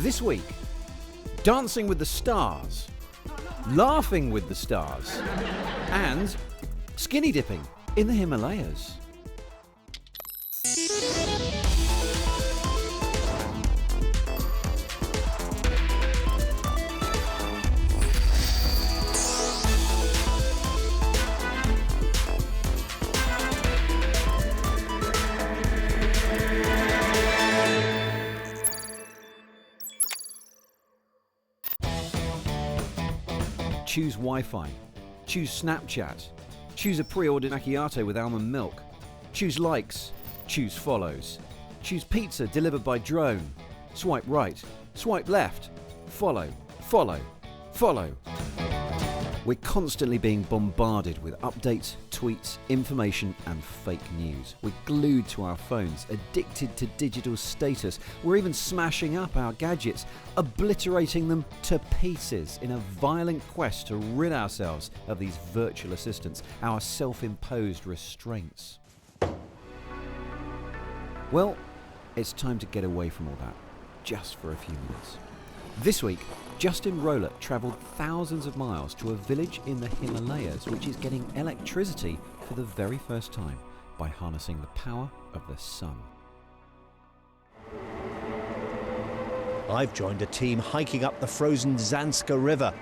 This week, dancing with the stars, laughing with the stars, and skinny dipping in the Himalayas. Choose Wi-Fi, choose Snapchat, choose a pre-ordered macchiato with almond milk, choose likes, choose follows, choose pizza delivered by drone, swipe right, swipe left, follow, follow, follow. We're constantly being bombarded with updates, tweets, information and fake news. We're glued to our phones, addicted to digital status. We're even smashing up our gadgets, obliterating them to pieces in a violent quest to rid ourselves of these virtual assistants, our self-imposed restraints. Well, it's time to get away from all that, just for a few minutes. This week, Justin Rowlett travelled thousands of miles to a village in the Himalayas which is getting electricity for the very first time by harnessing the power of the sun. I've joined a team hiking up the frozen Zanska River.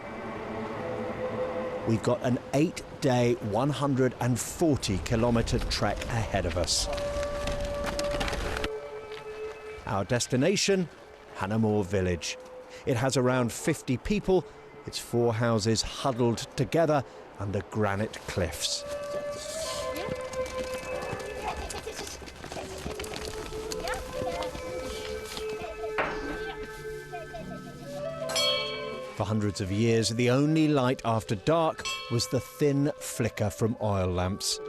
We've got an 8-day, 140-kilometre trek ahead of us. Our destination, Hanamore village. It has around 50 people, its 4 houses huddled together under granite cliffs. For hundreds of years, the only light after dark was the thin flicker from oil lamps.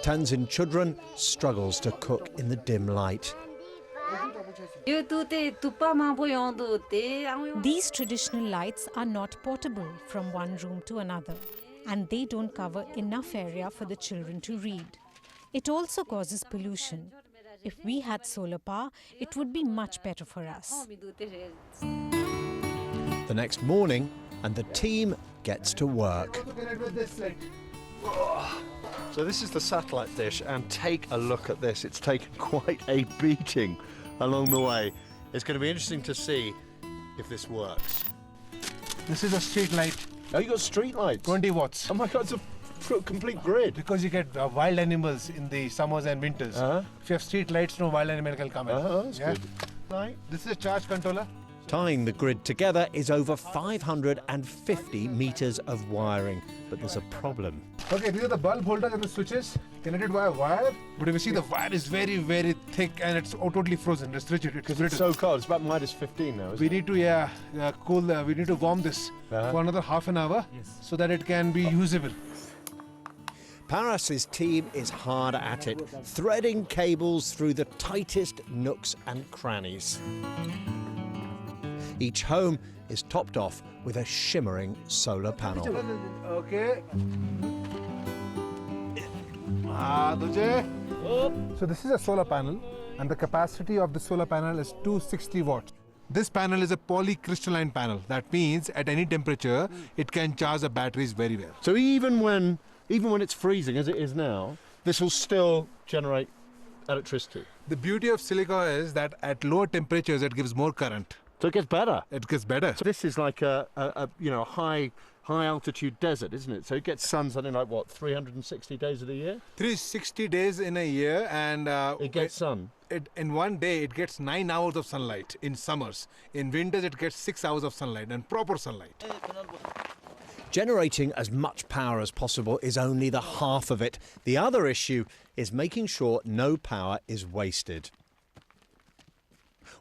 Tanzin Chudran struggles to cook in the dim light. These traditional lights are not portable from one room to another, and they don't cover enough area for the children to read. It also causes pollution. If we had solar power, it would be much better for us. The next morning, and the team gets to work. So this is the satellite dish, and take a look at this. It's taken quite a beating along the way. It's going to be interesting to see if this works. This is a street light. Oh, you got street lights? 20 watts. Oh my God, it's a complete grid. Because you get wild animals in the summers and winters. If you have street lights, no wild animal can come in. That's good. Right. This is a charge controller. Tying the grid together is over 550 metres of wiring, but there's a problem. Okay, these are the bulb holders and the switches connected via wire. But if you see, the wire is very, very thick and it's totally frozen. It's rigid. It's so cold. It's about -15 now, isn't we it? need to cool. We need to warm this for another half an hour so that it can be usable. Paras's team is hard at it, threading cables through the tightest nooks and crannies. Each home is topped off with a shimmering solar panel. Okay. So this is a solar panel, and the capacity of the solar panel is 260 watts. This panel is a polycrystalline panel. That means at any temperature, it can charge the batteries very well. So even when it's freezing, as it is now, this will still generate electricity. The beauty of silica is that at lower temperatures, it gives more current. So it gets better. It gets better. So this is like a high altitude desert, isn't it? So it gets sun something like what, 360 days of the year? 360 days in a year, and it gets sun. In one day, it gets 9 hours of sunlight in summers. In winters, it gets 6 hours of sunlight, and proper sunlight. Generating as much power as possible is only the half of it. The other issue is making sure no power is wasted.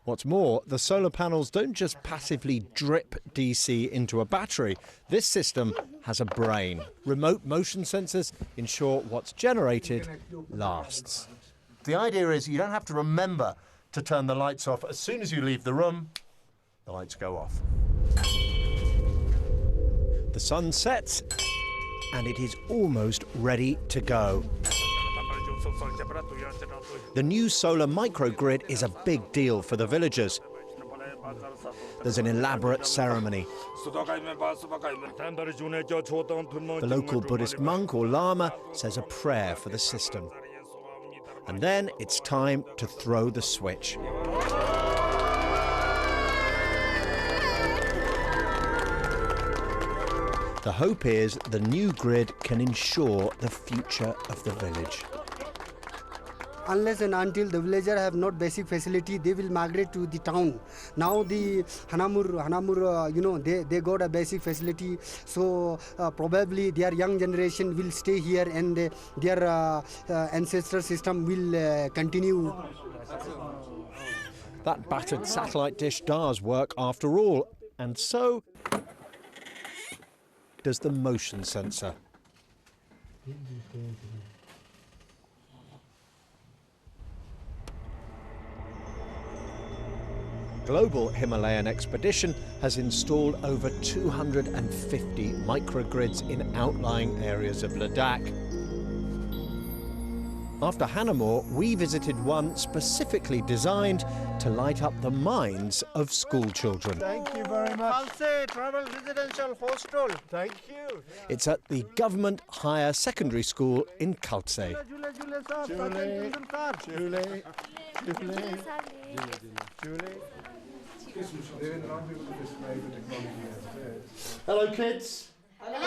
What's more, the solar panels don't just passively drip DC into a battery. This system has a brain. Remote motion sensors ensure what's generated lasts. The idea is you don't have to remember to turn the lights off. As soon as you leave the room, the lights go off. The sun sets, and it is almost ready to go. The new solar microgrid is a big deal for the villagers. There's an elaborate ceremony. The local Buddhist monk or lama says a prayer for the system. And then it's time to throw the switch. The hope is the new grid can ensure the future of the village. Unless and until the villager have not basic facility, they will migrate to the town. Now the Hanamur, they got a basic facility, so probably their young generation will stay here and their ancestral system will continue. That battered satellite dish does work after all, and so does the motion sensor. Global Himalayan Expedition has installed over 250 microgrids in outlying areas of Ladakh. After Hanamur, we visited one specifically designed to light up the minds of school children. Thank you very much. Khalse Travel Residential Hostel. Thank you. It's at the Government Higher Secondary School in Khalse. Hello, kids. Hello.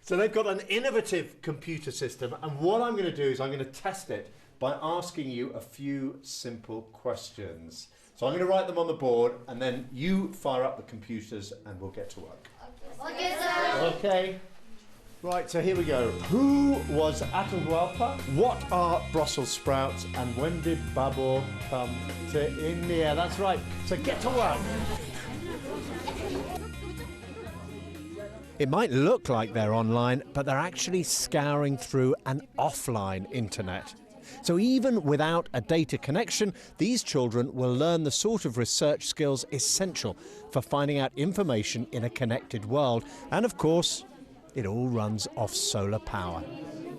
So they've got an innovative computer system, and what I'm going to do is I'm going to test it by asking you a few simple questions. So I'm going to write them on the board, and then you fire up the computers, and we'll get to work. Okay, sir. Okay. Right, so here we go. Who was Atahualpa? What are Brussels sprouts? And when did Babur come to India? That's right. So get to work. It might look like they're online, but they're actually scouring through an offline internet. So even without a data connection, these children will learn the sort of research skills essential for finding out information in a connected world. And of course, it all runs off solar power.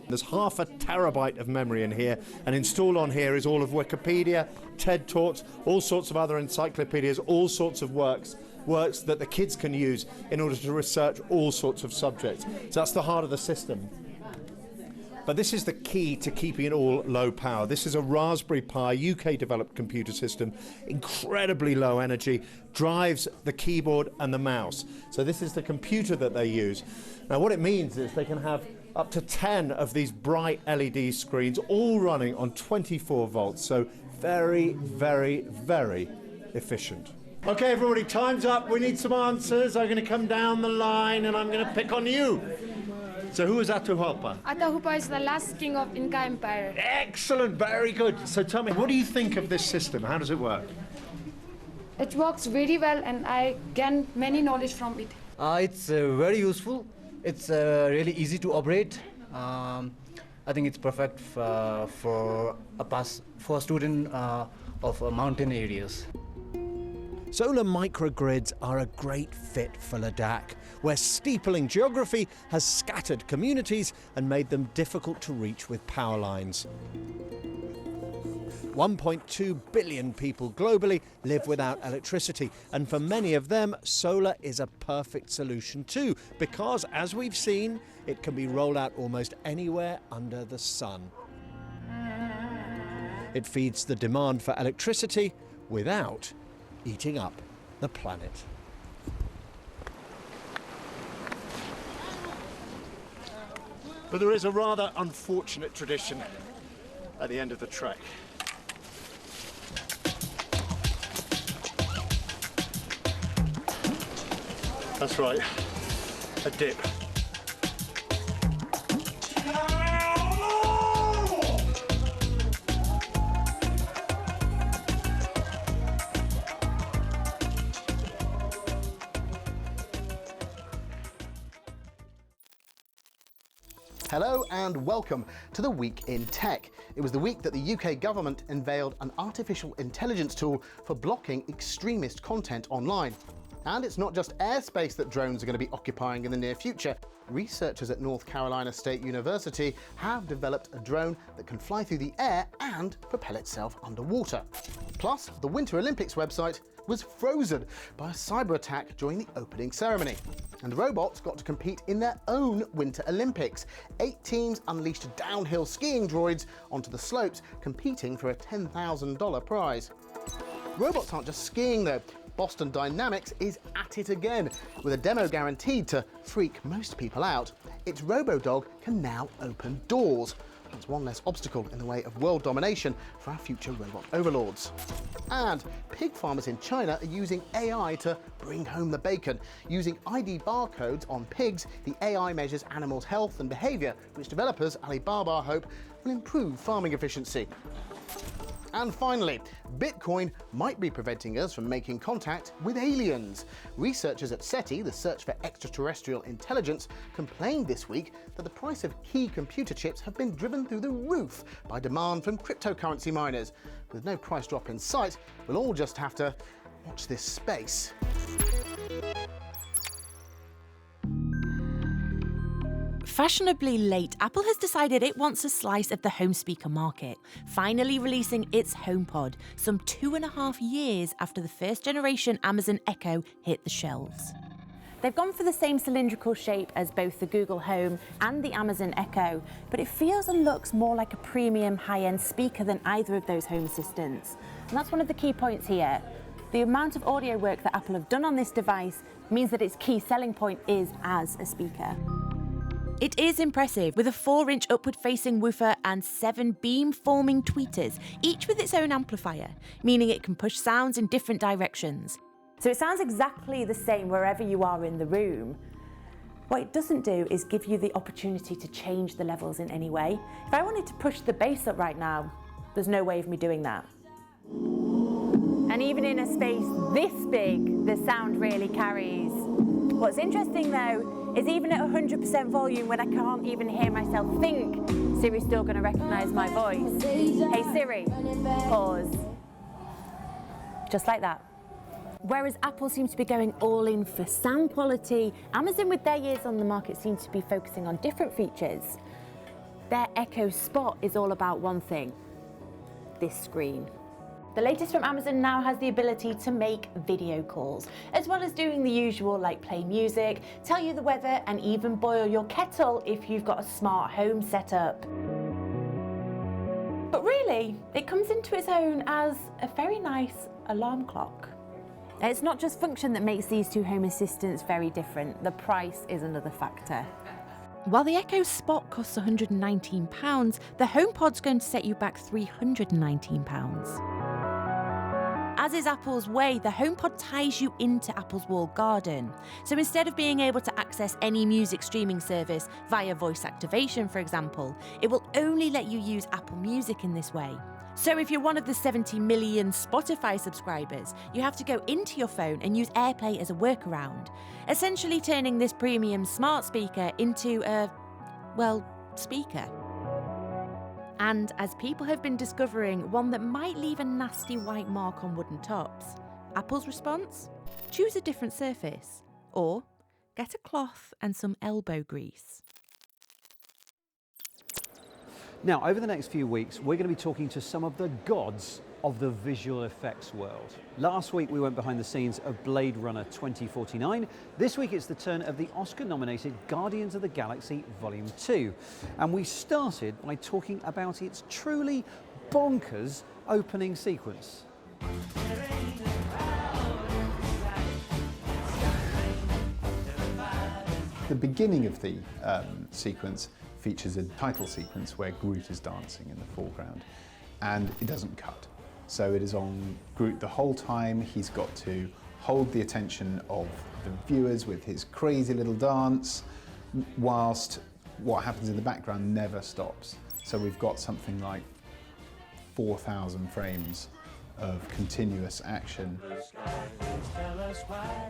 There's 0.5 terabyte of memory in here, and installed on here is all of Wikipedia, TED Talks, all sorts of other encyclopedias, all sorts of works that the kids can use in order to research all sorts of subjects. So that's the heart of the system. But this is the key to keeping it all low power. This is a Raspberry Pi UK-developed computer system, incredibly low energy, drives the keyboard and the mouse. So this is the computer that they use. Now what it means is they can have up to 10 of these bright LED screens all running on 24 volts. So very, very, very efficient. Okay, everybody, time's up. We need some answers. I'm going to come down the line and I'm going to pick on you. So who is Atahualpa? Atahualpa is the last king of Inca Empire. Excellent, very good. So tell me, what do you think of this system? How does it work? It works very well and I gain many knowledge from it. It's very useful. It's really easy to operate. I think it's perfect for a student of mountain areas. Solar microgrids are a great fit for Ladakh, where steepling geography has scattered communities and made them difficult to reach with power lines. 1.2 billion people globally live without electricity, and for many of them, solar is a perfect solution too, because, as we've seen, it can be rolled out almost anywhere under the sun. It feeds the demand for electricity without eating up the planet. But there is a rather unfortunate tradition at the end of the trek. That's right, a dip. Hello and welcome to the Week in Tech. It was the week that the UK government unveiled an artificial intelligence tool for blocking extremist content online. And it's not just airspace that drones are going to be occupying in the near future. Researchers at North Carolina State University have developed a drone that can fly through the air and propel itself underwater. Plus, the Winter Olympics website was frozen by a cyber attack during the opening ceremony. And the robots got to compete in their own Winter Olympics. 8 teams unleashed downhill skiing droids onto the slopes, competing for a $10,000 prize. Robots aren't just skiing though. Boston Dynamics is at it again. With a demo guaranteed to freak most people out, its RoboDog can now open doors. That's one less obstacle in the way of world domination for our future robot overlords. And pig farmers in China are using AI to bring home the bacon. Using ID barcodes on pigs, the AI measures animals' health and behaviour, which developers Alibaba hope will improve farming efficiency. And finally, Bitcoin might be preventing us from making contact with aliens. Researchers at SETI, the Search for Extraterrestrial Intelligence, complained this week that the price of key computer chips have been driven through the roof by demand from cryptocurrency miners. With no price drop in sight, we'll all just have to watch this space. Fashionably late, Apple has decided it wants a slice of the home speaker market, finally releasing its HomePod, some 2.5 years after the first generation Amazon Echo hit the shelves. They've gone for the same cylindrical shape as both the Google Home and the Amazon Echo, but it feels and looks more like a premium high-end speaker than either of those home assistants. And that's one of the key points here. The amount of audio work that Apple have done on this device means that its key selling point is as a speaker. It is impressive, with a 4-inch upward-facing woofer and 7 beam-forming tweeters, each with its own amplifier, meaning it can push sounds in different directions. So it sounds exactly the same wherever you are in the room. What it doesn't do is give you the opportunity to change the levels in any way. If I wanted to push the bass up right now, there's no way of me doing that. And even in a space this big, the sound really carries. What's interesting though, is even at 100% volume when I can't even hear myself think, Siri's still going to recognise my voice. Hey Siri, pause. Just like that. Whereas Apple seems to be going all in for sound quality, Amazon with their years on the market seems to be focusing on different features. Their Echo Spot is all about one thing, this screen. The latest from Amazon now has the ability to make video calls, as well as doing the usual like play music, tell you the weather, and even boil your kettle if you've got a smart home setup. But really, it comes into its own as a very nice alarm clock. It's not just function that makes these two home assistants very different, the price is another factor. While the Echo Spot costs £119, the HomePod's going to set you back £319. As is Apple's way, the HomePod ties you into Apple's walled garden. So instead of being able to access any music streaming service via voice activation, for example, it will only let you use Apple Music in this way. So if you're one of the 70 million Spotify subscribers, you have to go into your phone and use AirPlay as a workaround, essentially turning this premium smart speaker into a, well, speaker. And as people have been discovering, one that might leave a nasty white mark on wooden tops. Apple's response? Choose a different surface. Or get a cloth and some elbow grease. Now, over the next few weeks, we're going to be talking to some of the gods of the visual effects world. Last week, we went behind the scenes of Blade Runner 2049. This week, it's the turn of the Oscar-nominated Guardians of the Galaxy Volume 2. And we started by talking about its truly bonkers opening sequence. The beginning of the sequence features a title sequence where Groot is dancing in the foreground, and it doesn't cut. So it is on Groot the whole time. He's got to hold the attention of the viewers with his crazy little dance, whilst what happens in the background never stops. So we've got something like 4,000 frames of continuous action.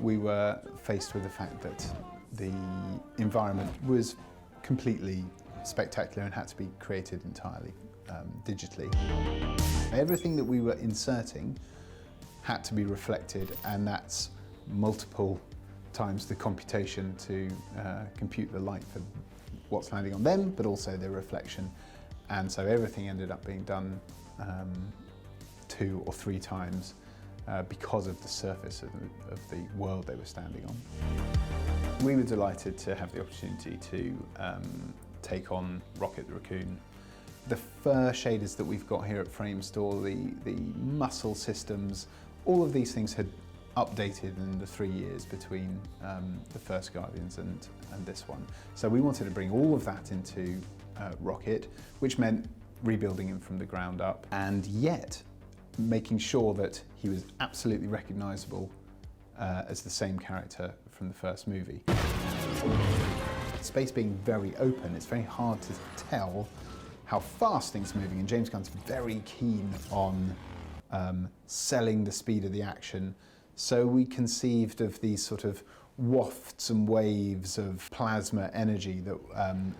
We were faced with the fact that the environment was completely spectacular and had to be created entirely digitally. Everything that we were inserting had to be reflected, and that's multiple times the computation to compute the light for what's landing on them, but also the reflection. And so everything ended up being done 2 or 3 times because of the surface of the world they were standing on. We were delighted to have the opportunity to take on Rocket the Raccoon. The fur shaders that we've got here at Framestore, the muscle systems, all of these things had updated in the 3 years between the first Guardians and this one. So we wanted to bring all of that into Rocket, which meant rebuilding him from the ground up, and yet making sure that he was absolutely recognisable as the same character from the first movie. Space being very open, it's very hard to tell how fast things are moving, and James Gunn's very keen on selling the speed of the action. So we conceived of these sort of wafts and waves of plasma energy that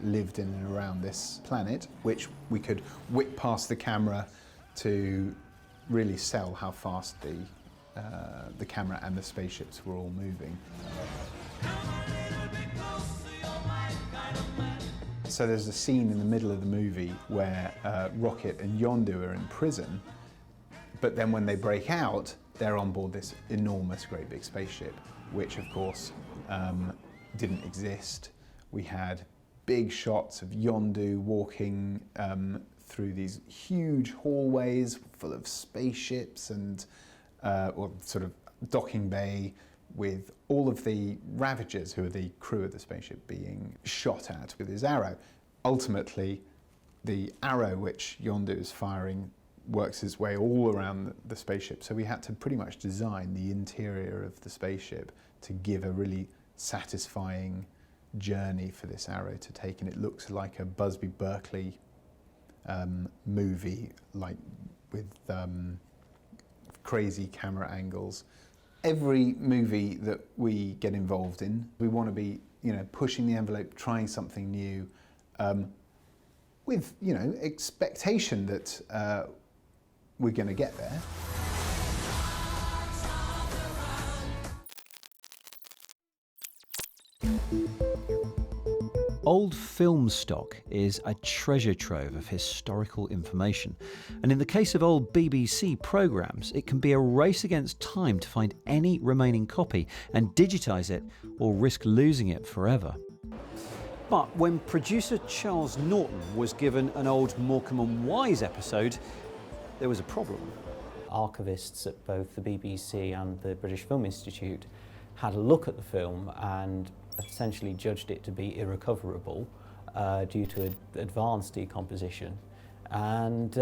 lived in and around this planet, which we could whip past the camera to really sell how fast the camera and the spaceships were all moving. So there's a scene in the middle of the movie where Rocket and Yondu are in prison, but then when they break out, they're on board this enormous, great big spaceship, which of course didn't exist. We had big shots of Yondu walking through these huge hallways full of spaceships and or sort of docking bay with all of the Ravagers, who are the crew of the spaceship, being shot at with his arrow. Ultimately, the arrow which Yondu is firing works its way all around the spaceship, so we had to pretty much design the interior of the spaceship to give a really satisfying journey for this arrow to take, and it looks like a Busby Berkeley movie, like with crazy camera angles. Every movie that we get involved in, we want to be, pushing the envelope, trying something new, with, expectation that we're going to get there. Old film stock is a treasure trove of historical information, and in the case of old BBC programmes, it can be a race against time to find any remaining copy and digitise it or risk losing it forever. But when producer Charles Norton was given an old Morecambe and Wise episode, there was a problem. Archivists at both the BBC and the British Film Institute had a look at the film and essentially judged it to be irrecoverable due to advanced decomposition, and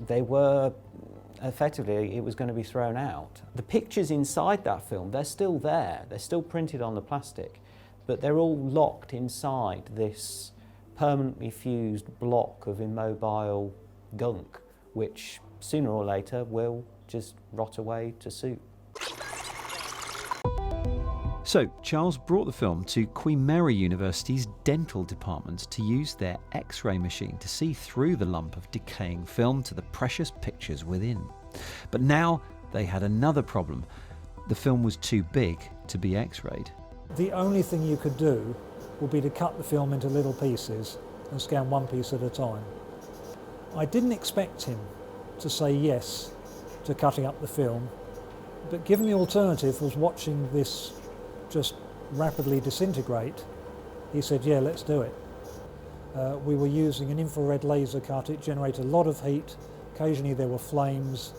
they were effectively, it was going to be thrown out. The pictures inside that film, they're still there, they're still printed on the plastic, but they're all locked inside this permanently fused block of immobile gunk, which sooner or later will just rot away to soup. So Charles brought the film to Queen Mary University's dental department to use their X-ray machine to see through the lump of decaying film to the precious pictures within. But now they had another problem. The film was too big to be X-rayed. The only thing you could do would be to cut the film into little pieces and scan one piece at a time. I didn't expect him to say yes to cutting up the film, but given the alternative was watching this just rapidly disintegrate, he said, yeah, let's do it. We were using an infrared laser cut. It generated a lot of heat. Occasionally there were flames.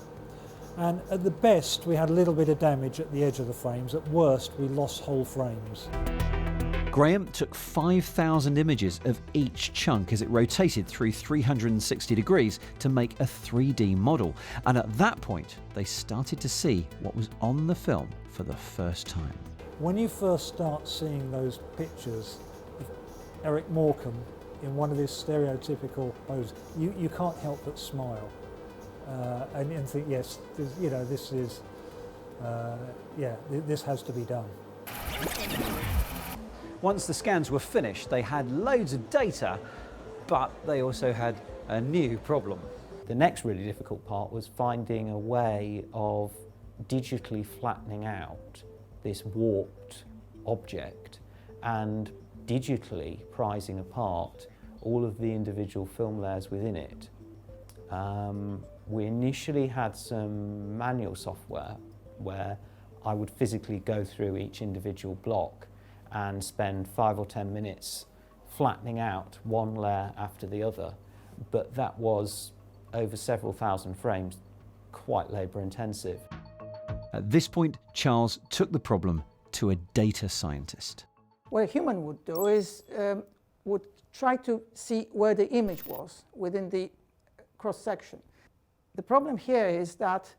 And at the best, we had a little bit of damage at the edge of the frames. At worst, we lost whole frames. Graham took 5,000 images of each chunk as it rotated through 360 degrees to make a 3D model. And at that point, they started to see what was on the film for the first time. When you first start seeing those pictures of Eric Morecambe in one of his stereotypical poses, you can't help but smile and think, yes, this is, this has to be done. Once the scans were finished, they had loads of data, but they also had a new problem. The next really difficult part was finding a way of digitally flattening out this warped object and digitally prizing apart all of the individual film layers within it. We initially had some manual software where I would physically go through each individual block and spend 5 or 10 minutes flattening out one layer after the other, but that was over several thousand frames, quite labour intensive. At this point, Charles took the problem to a data scientist. What a human would do is would try to see where the image was within the cross-section. The problem here is that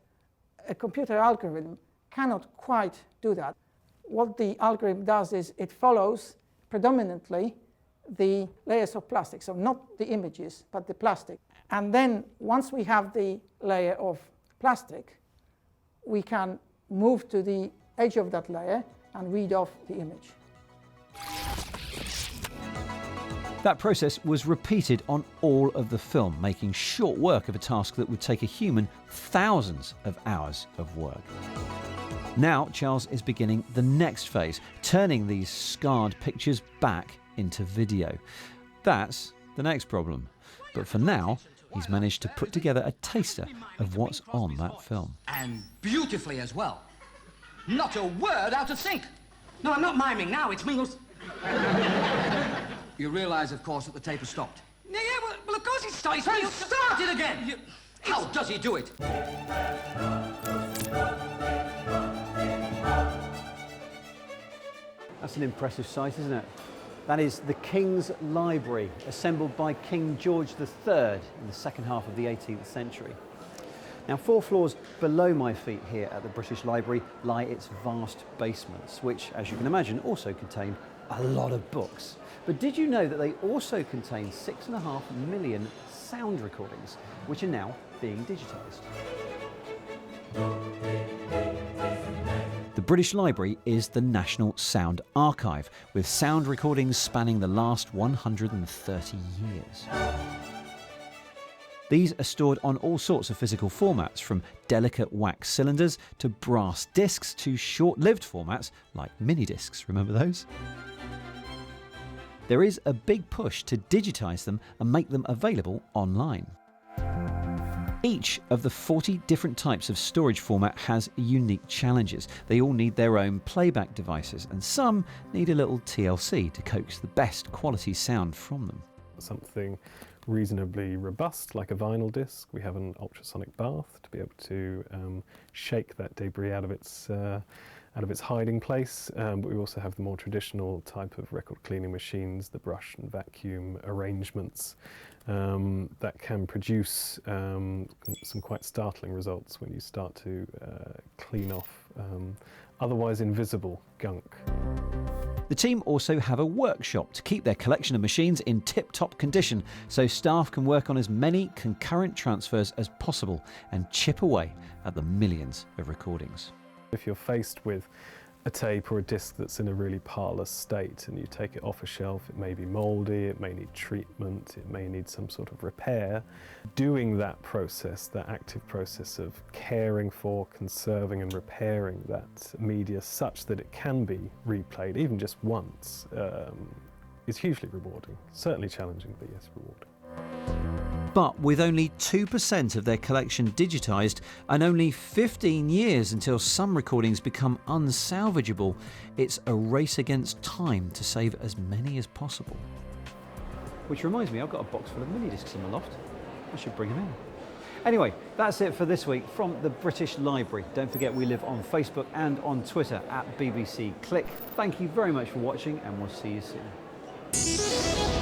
a computer algorithm cannot quite do that. What the algorithm does is it follows predominantly the layers of plastic, so not the images, but the plastic. And then once we have the layer of plastic, we can move to the edge of that layer and read off the image. That process was repeated on all of the film, making short work of a task that would take a human thousands of hours of work. Now, Charles is beginning the next phase, turning these scarred pictures back into video. That's the next problem. But for now, he's managed to put together a taster of what's on that film. And beautifully as well. Not a word out of sync. No, I'm not miming now, it's me who's... You realise, of course, that the tape has stopped? Yeah, well, of course it stopped. It's started again! How does he do it? That's an impressive sight, isn't it? That is the King's Library, assembled by King George III in the second half of the 18th century. Now, 4 floors below my feet here at the British Library lie its vast basements, which, as you can imagine, also contain a lot of books. But did you know that they also contain 6.5 million sound recordings, which are now being digitised? The British Library is the National Sound Archive, with sound recordings spanning the last 130 years. These are stored on all sorts of physical formats, from delicate wax cylinders to brass discs to short-lived formats like mini-discs. Remember those? There is a big push to digitise them and make them available online. Each of the 40 different types of storage format has unique challenges. They all need their own playback devices, and some need a little TLC to coax the best quality sound from them. Something reasonably robust, like a vinyl disc. We have an ultrasonic bath to be able to shake that debris out of its hiding place, but we also have the more traditional type of record cleaning machines, the brush and vacuum arrangements that can produce some quite startling results when you start to clean off otherwise invisible gunk. The team also have a workshop to keep their collection of machines in tip-top condition, so staff can work on as many concurrent transfers as possible and chip away at the millions of recordings. If you're faced with a tape or a disc that's in a really parlous state and you take it off a shelf, it may be mouldy, it may need treatment, it may need some sort of repair. Doing that process, that active process of caring for, conserving and repairing that media such that it can be replayed, even just once, is hugely rewarding. Certainly challenging, but yes, rewarding. But with only 2% of their collection digitised and only 15 years until some recordings become unsalvageable, it's a race against time to save as many as possible. Which reminds me, I've got a box full of mini-discs in my loft. I should bring them in. Anyway, that's it for this week from the British Library. Don't forget we live on Facebook and on Twitter at BBC Click. Thank you very much for watching, and we'll see you soon.